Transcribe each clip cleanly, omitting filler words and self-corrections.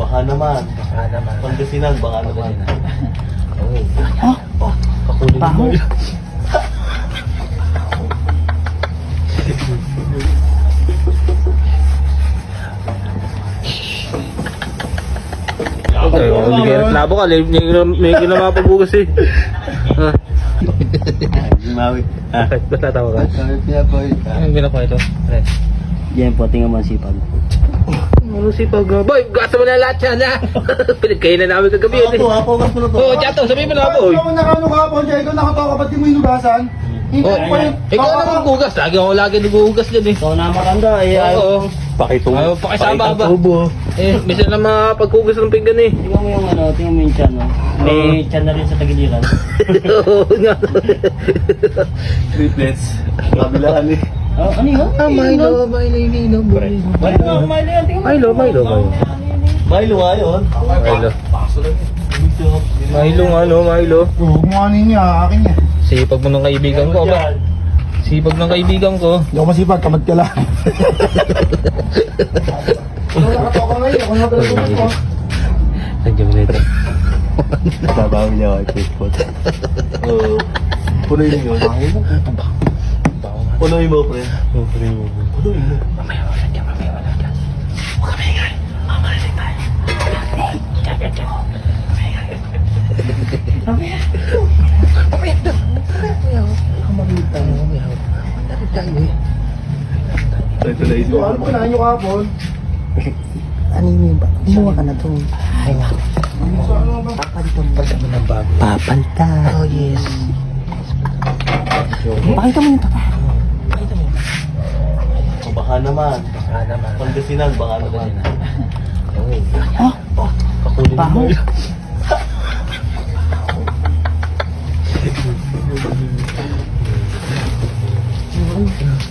baka naman. Baka naman. Pangasinan, baka naman. Oo. Kakunin mo. Okay, hindi ka reklamo ka. May ginamapagugas eh. Ha? Mawi. Bakit? Ba't tatawa ka? Sabi pinapoy. Anong ginagawa ito? Pre. Yan po, tingnan mo ang sipag. Ano si Pag? Boy, gasa mo na lahat yan ha! Pinagkainan namin kagabi yun eh. Ako, gas mo na to. Oo, Chato, sabihin mo na boy. Ikaw nakano ka po, ikaw nakatawa ka, ba't di mo hinugasan? Hindi Oh, ko pa yun. ikaw na maghugas. Lagi naghuhugas dyan eh. Ikaw na matanda, eh. Oo. Ayaw pakisama ba? Eh, minsan na mapaghugas ng pinggan eh. Tingnan mo yung ano, tingnan mo yung chan, no? May chan na rin sa tagiliran. Oo nga. Triplets. Kabilaan eh. Oh, ano yun? Milo yung boy. Milo. Milo nga yun. Milo. Huwag mo ano niya, akin niya. Sipag mo ng kaibigan ko ba? Sipag ng kaibigan ko. Hindi ako masipag, kamad ka lang. Ikaw nakatawa ka ngayon, ako nakatawa ko. Nandiyan mo na ito. Babawi niya ako, checkpot. Oo. Punuin mo yun. Punuin mo, pre. Punuin mo. Mamaya wala dyan. Huwag kami ingay. Mamalasing tayo. Ito na Ito, ano po kinain nyo kahapon? Ano yun ba? Kumuha ka na to. Ay nga. Papalitan mo ng bago. Papalta. Oh yes. Pakita mo yung tata. Baka naman. Baka naman. Pangasinan, baka naman. Oo. Oh, Kakunin mo. baho.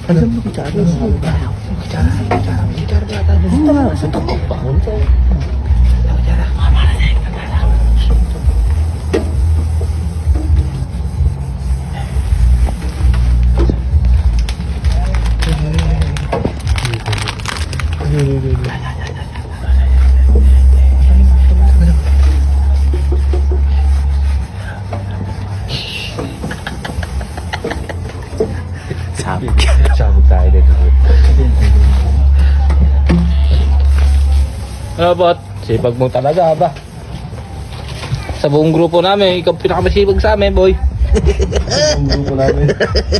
Ano mo kutsara? Kutsara. Ito na, sa toko. Sabog tayo din. Ano bot? Sipag mo talaga ba? Sa buong grupo namin, ikaw pinakamasipag sa amin, boy. Sa grupo namin.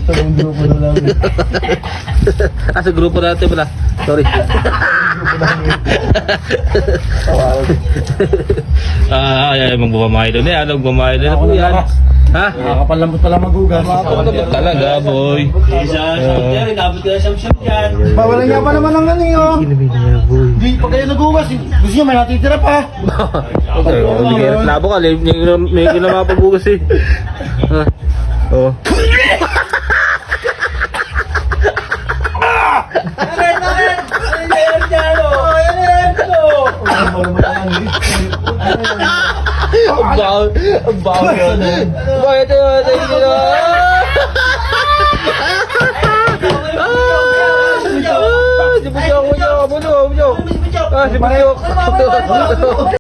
Sa grupo na namin. Sa grupo natin pala. Sorry. Magbabamahay doon eh. Magbabamahay doon na po yan. Ha? Nakakapalambot pala magugas. Ano ba talaga, boy? Isa, yan. Inabot ka na siyam-siyam yan. Bawalan niya pa naman ang ano yun. Hindi, pag kayo nagugas, gusto niyo may natitira pa. Okay, hindi kayo reklamo ka. May ginamapagugas eh. Ha? Oo. Ang baho yun. Bakit yun? Si Budyok. Si Budyok.